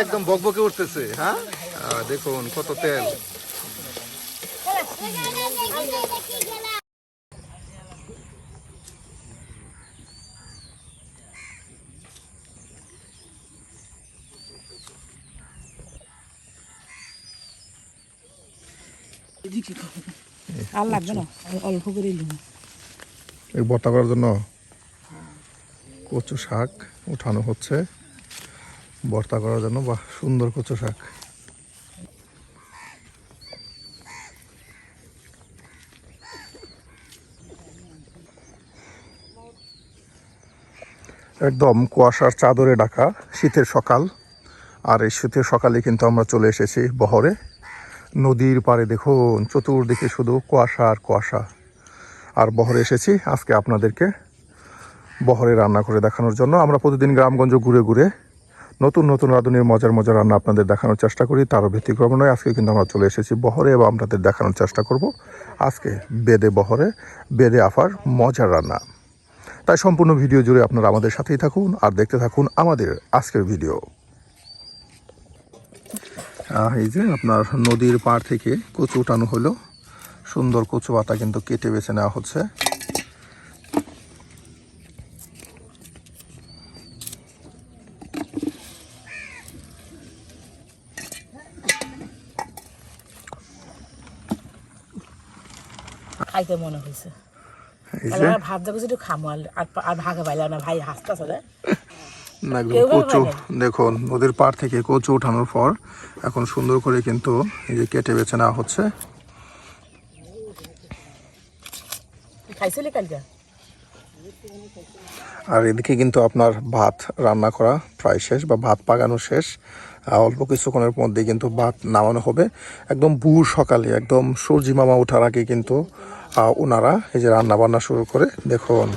একদম বকবকে উঠতেছে। হ্যাঁ, দেখুন কত তেল। আর লাগবে না, অল্প করে এই ভর্তা করার জন্য কচু শাক উঠানো হচ্ছে ভর্তা করার জন্য। বাহ, সুন্দর কচু শাক। একদম কুয়াশার চাদরে ঢাকা শীতের সকাল। আর এই শীতের সকালে কিন্তু আমরা চলে এসেছি বহরে। নদীর পাড়ে দেখুন চতুর্দিকে শুধু কুয়াশা আর কুয়াশা। আর বহরে এসেছি আজকে আপনাদেরকে বহরে রান্না করে দেখানোর জন্য। আমরা প্রতিদিন গ্রামগঞ্জ ঘুরে ঘুরে নতুন নতুন রাঁধুনির মজার মজার রান্না আপনাদের দেখানোর চেষ্টা করি। তারও ব্যতিক্রম নয়, আজকে কিন্তু আমরা চলে এসেছি বহরে এবং আপনাদের দেখানোর চেষ্টা করব আজকে বেদে বহরে বেদে আফার মজার রান্না। তাই সম্পূর্ণ ভিডিও জুড়ে আপনারা আমাদের সাথেই থাকুন আর দেখতে থাকুন আমাদের আজকের ভিডিও। এই যে আপনার নদীর পাড় থেকে কচু উঠানো হলো। সুন্দর কচু পাতা কিন্তু কেটে বেছে নেওয়া হচ্ছে। খাইতে মনে হয়েছে ভাত দেখো একটু খামো আর ভাগে পাইলাম না, ভাই হাসতেছে রে। কচু দেখুন নদীর পাড় থেকে কচু উঠানোর পর এখন সুন্দর করে কিন্তু এই যে কেটে বেছে নেওয়া হচ্ছে। আর এদিকে কিন্তু আপনার ভাত রান্না করা প্রায় শেষ বা ভাত পাকানো শেষ। অল্প কিছুক্ষণের মধ্যে কিন্তু ভাত নামানো হবে। একদম ভোর সকালে একদম সূর্যি মামা ওঠার আগে কিন্তু ওনারা এই যে রান্না বান্না শুরু করে। দেখুন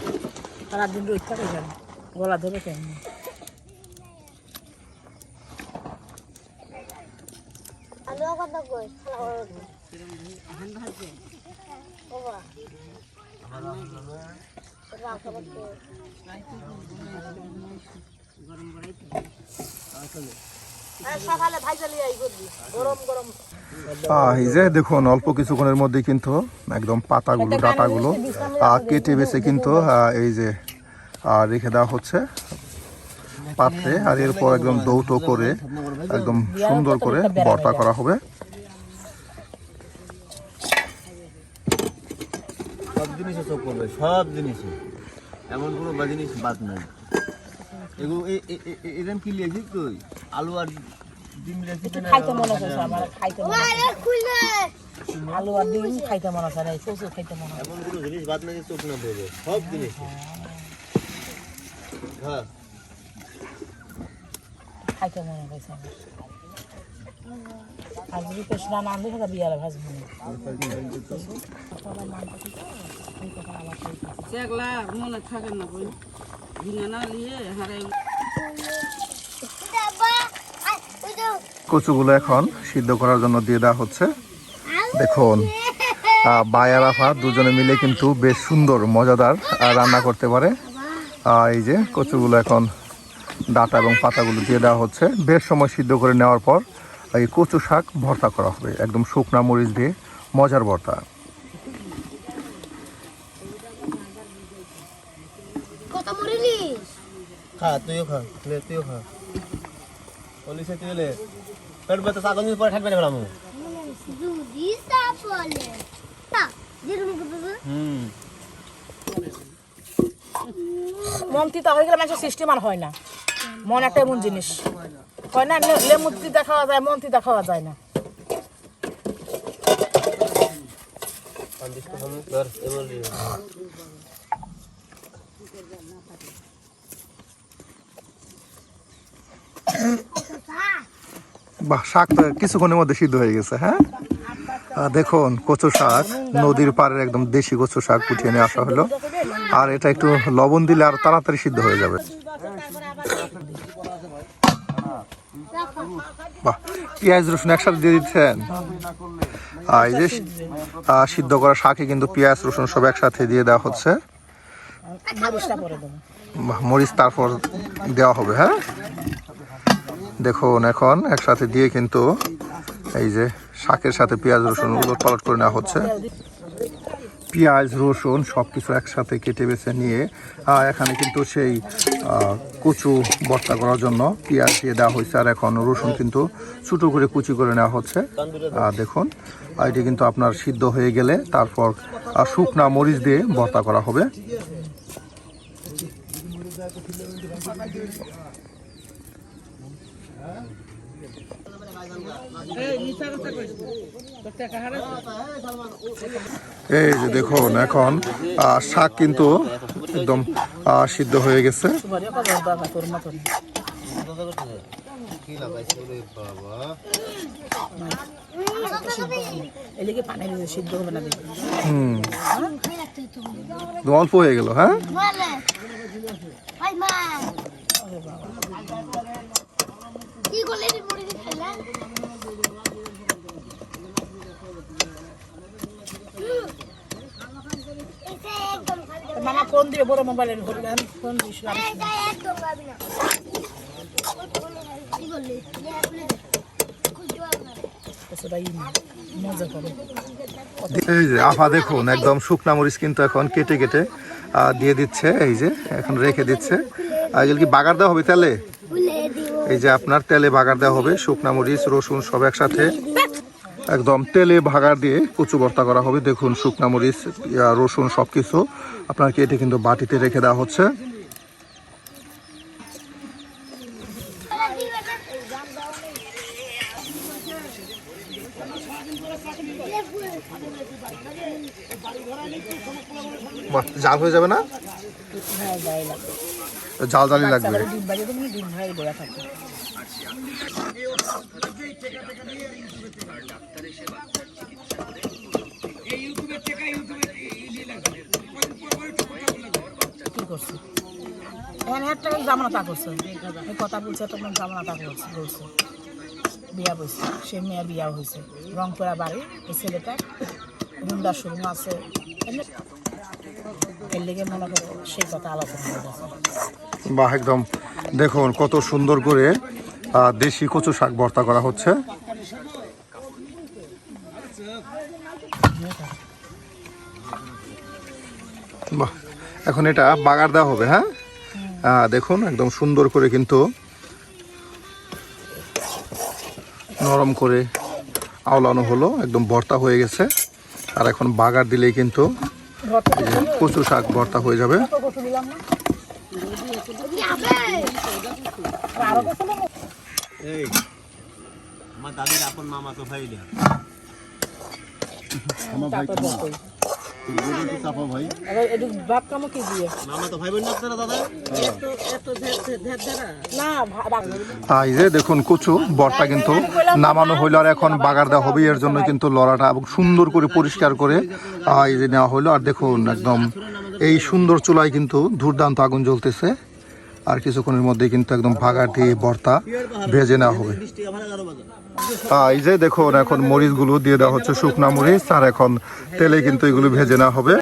এই যে দেখুন অল্প কিছুক্ষণের মধ্যে কিন্তু একদম পাতাগুলো ডাটাগুলো কেটে বেছে কিন্তু এই যে রেখে দেওয়া হচ্ছে পাত্রে। আর এরপর একদম দৌটো করে একদম সুন্দর করে ভর্তা করা হবে। সব জিনিসে চোখ করবে, সব জিনিসে, এমন কোনো জিনিস বাদ নাই। এগুলো এরকম কি লিয়েছিস তুই? আলু আর ডিম খাইতে মনে হচ্ছে আমার, খাইতে আলু আর ডিম খাইতে মনে হচ্ছে না, কচু খাইতে মনে হচ্ছে। এমন কোনো জিনিস বাদ নাই যে চোখ না পড়বে, সব জিনিস। হ্যাঁ, খাইতে মনে হয়েছে আমার। আর যদি কৃষ্ণা না আনলে সেটা বিয়ারে ভাজবো না। মনে থাকে না বই ভিঙে না নিয়ে হারাই। কচুগুলো এখন সিদ্ধ করার জন্য দিয়ে দেওয়া হচ্ছে। দেখুন বায়ার আফা দুজনে মিলে কিন্তু বেশ সুন্দর মজাদার রান্না করতে পারে। এই যে কচুগুলো এখন ডাটা এবং পাতাগুলো দিয়ে দেওয়া হচ্ছে। বেশ সময় সিদ্ধ করে নেওয়ার পর এই কচু শাক ভর্তা করা হবে একদম শুকনা মরিচ দিয়ে, মজার ভর্তা। খা তুইও খা, তুইও খা। বলিস তুই এলে পেট ব্যথা ছাগল পরে থাকবে না বলাম। মন তিতা হয়ে গেলে মানুষের সৃষ্টিমান হয় না। মন একটা এমন জিনিস হয় না, লেবু তিতা খাওয়া যায়, মন তিতা খাওয়া যায় না। বাহ, শাক তো কিছুক্ষণের মধ্যে সিদ্ধ হয়ে গেছে। হ্যাঁ, দেখুন কচু শাক নদীর পাড়ের একদম দেশি কচু শাক উঠিয়ে নিয়ে আসা হলো। আর এটা একটু লবণ দিলে আর তাড়াতাড়ি সিদ্ধ হয়ে যাবে। বাহ, পেঁয়াজ রসুন একসাথে দিয়ে দিচ্ছেন। এই যে সিদ্ধ করা শাকে কিন্তু পেঁয়াজ রসুন সব একসাথে দিয়ে দেওয়া হচ্ছে। মরিচটা পরে দেবো। মরিচ তারপর দেওয়া হবে। হ্যাঁ, দেখুন এখন একসাথে দিয়ে কিন্তু এই যে শাকের সাথে পেঁয়াজ রসুন উলট পালট করে নেওয়া হচ্ছে। পেঁয়াজ রসুন সব কিছু একসাথে কেটে বেছে নিয়ে এখানে কিন্তু সেই কচু ভর্তা করার জন্য পেঁয়াজ দিয়ে দেওয়া হয়েছে, আর এখন রসুন কিন্তু ছোটো করে কুচি করে নেওয়া হচ্ছে। দেখুন এটি কিন্তু আপনার সিদ্ধ হয়ে গেলে তারপর শুকনা মরিচ দিয়ে ভর্তা করা হবে। এই যে দেখুন এখন শাক কিন্তু একদম সিদ্ধ হয়ে গেছে। অল্প হয়ে গেল। হ্যাঁ, মামা ফোন দিয়ে বড় মোবাইলের ধরলেন, ফোন দিস মজা করে। এই যে আফা দেখুন একদম শুকনা মরিচ কিন্তু এখন কেটে কেটে দিয়ে দিচ্ছে। এই যে এখন রেখে দিচ্ছে। এগুলো কি বাগার দেওয়া হবে তেলে? এই যে আপনার তেলে বাগার দেওয়া হবে, শুকনা মরিচ রসুন সব একসাথে একদম তেলে ভাগার দিয়ে কচু ভর্তা করা হবে। দেখুন শুকনা মরিচ রসুন সব কিছু আপনার কেটে কিন্তু বাটিতে রেখে দেওয়া হচ্ছে। জাল হয়ে যাবে না? জাল জালি লাগবে। জামানা তা করছে কথা বলছে, তখন জামানা তা বলছে বিয়া বলছে, সে মেয়ে বিয়া হয়েছে রংপুরা বাড়ি। এই ছেলেটা রুমদা শোরুম আছে, এর লেগে মনে করো সেই কথা আলোচনা হয়ে গেছে। বাহ, একদম দেখুন কত সুন্দর করে দেশি কচু শাক ভর্তা করা হচ্ছে। বাহ, এখন এটা বাগার দেওয়া হবে। হ্যাঁ, দেখুন একদম সুন্দর করে কিন্তু নরম করে আওলানো হলো, একদম ভর্তা হয়ে গেছে। আর এখন বাগার দিলেই কিন্তু কচু শাক ভর্তা হয়ে যাবে। এই আমার দাদির আপন মামা তো ভাই না, আমার ভাই ভাই ভাত কামো কি দিয়ে মামা তো ভাই বোন না আপনারা দাদা। এই যে দেখুন কচু ভর্তা কিন্তু নামানো হইলো, আর এখন বাগার দেওয়া হবে। এর জন্য কিন্তু লড়াটা এবং সুন্দর করে পরিষ্কার করে এই যে নেওয়া হইলো। আর দেখুন একদম এই সুন্দর চুলায় কিন্তু দুর্দান্ত আগুন জ্বলতেছে, আর কিছুক্ষণের মধ্যে কিন্তু একদম বাগার দিয়ে ভর্তা ভেজে নেওয়া হবে। এই যে দেখুন এখন মরিচগুলো দিয়ে দেওয়া হচ্ছে, শুকনা মরিচ, আর এখন তেলে কিন্তু এগুলো ভেজে নেওয়া হবে।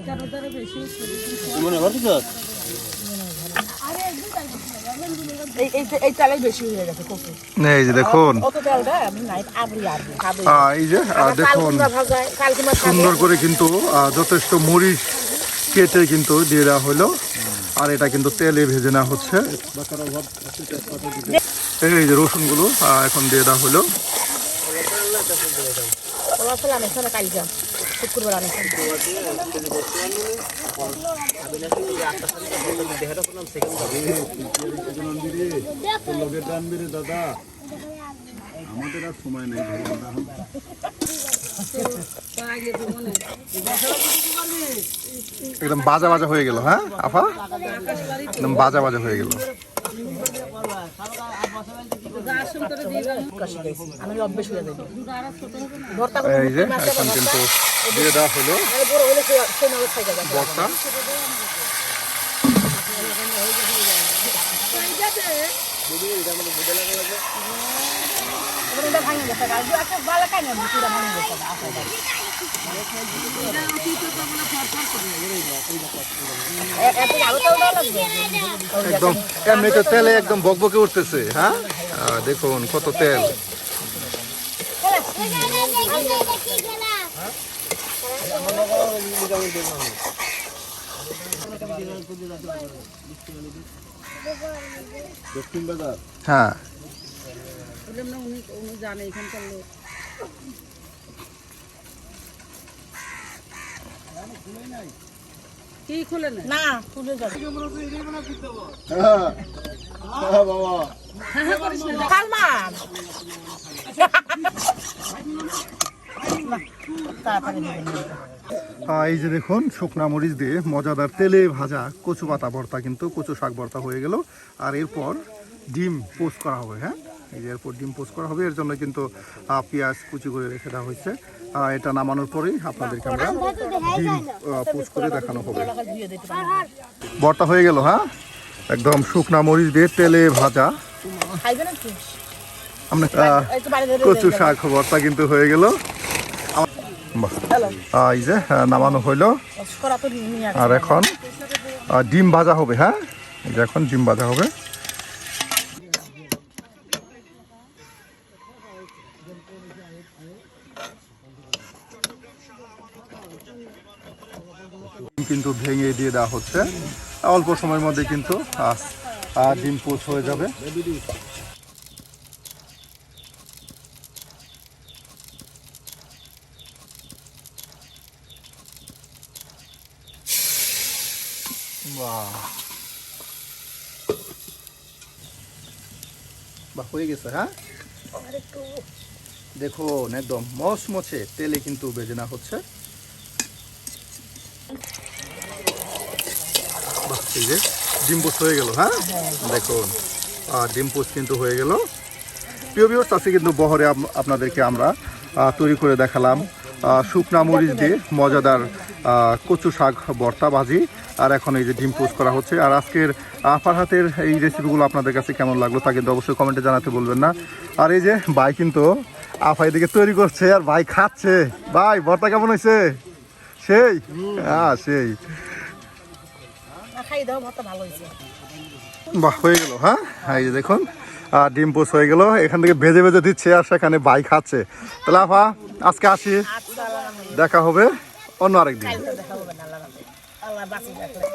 এই যে দেখুন এই যে দেখুন সুন্দর করে কিন্তু যথেষ্ট মরিচ কেটে কিন্তু দিয়ে দেওয়া হলো, আর এটা কিন্তু তেলে ভেজে নেওয়া হচ্ছে। এই যে রসুনগুলো এখন দিয়ে দেওয়া হলো। আমাদের আর সময় নেই, একদম বাজা বাজা হয়ে গেল। হ্যাঁ আফা, একদম বাজা বাজা হয়ে গেল। এই যে এখন কিন্তু দিয়ে দেওয়া হলো ভর্তা। এবার এটা ভাঙে গেছে আর দু একটা বালা কাই না পুরো ভাঙে গেছে আসলে এত আলো তো লাগবে একদম এমনিতে তেলে একদম বকবকে উঠতেছে। হ্যাঁ, দেখুন কত তেল। দক্ষিণ বাজার হ্যাঁ, জানে এখানকার লোক কি খুলে না খুলে যাবে বাবা সালমান তাড়াতাড়ি এই যে দেখুন শুকনা মরিচ দিয়ে মজাদার তেলে ভাজা কচু পাতা ভর্তা, কিন্তু কচু শাক ভর্তা হয়ে গেল। আর এরপর ডিম পোস্ট করা হবে। হ্যাঁ, এই যে এরপর ডিম পোস্ট করা হবে, এর জন্য কিন্তু পেঁয়াজ কুচি করে রেখে দেওয়া হয়েছে। এটা নামানোর পরেই আপনাদেরকে আমরা ডিম পোস্ট করে দেখানো হবে। ভর্তা হয়ে গেল। হ্যাঁ, একদম শুকনা মরিচ দিয়ে তেলে ভাজা খাইবে না কি আমরা কচু শাক ভর্তা কিন্তু হয়ে গেল। এই যে নামানো হইলো, আর এখন ডিম ভাজা হবে। হ্যাঁ, এই যে এখন ডিম ভাজা হবে। কিন্তু ভেঙে দিয়ে দেওয়া হচ্ছে, অল্প সময়ের মধ্যে কিন্তু ডিম পোস্ট হয়ে যাবে। বাহ, হয়ে গেছে। হ্যাঁ, দেখুন একদম মচমচে তেলে কিন্তু ভেজে না হচ্ছে। বাহ, এই যে ডিম পোস্ট হয়ে গেল। হ্যাঁ, দেখুন ডিম পোস্ট কিন্তু হয়ে গেল। প্রিয় ভিউয়ার্স, আছে কিন্তু বহরে আপনাদেরকে আমরা তৈরি করে দেখালাম শুকনা মরিচ দিয়ে মজাদার কচু শাক ভর্তা ভাজি। আর এখন এই যে ডিম পোস্ট করা হচ্ছে। আর আজকের ফারহাতের এই রেসিপিগুলো আপনাদের কাছে কেমন লাগলো তা কিন্তু অবশ্যই কমেন্টে জানাতে বলবেন না। আর এই যে ভাই কিন্তু আফা এদিকে তৈরি করছে আর ভাই খাচ্ছে। ভাই, ভর্তা কেমন হয়েছে? সেই হ্যাঁ, সেই খাই দাও ভাতটা ভালো হয়েছে। বাহ, হয়ে গেল। হ্যাঁ, এই যে দেখুন ডিম পোস্ট হয়ে গেল, এখান থেকে ভেজে ভেজে দিচ্ছে আর সেখানে ভাই খাচ্ছে। তাহলে আফা আজকে আসি, দেখা হবে অন্য আরেকদিন। দেখা হবে না, আল্লাহ বাঁচিয়ে রাখলে।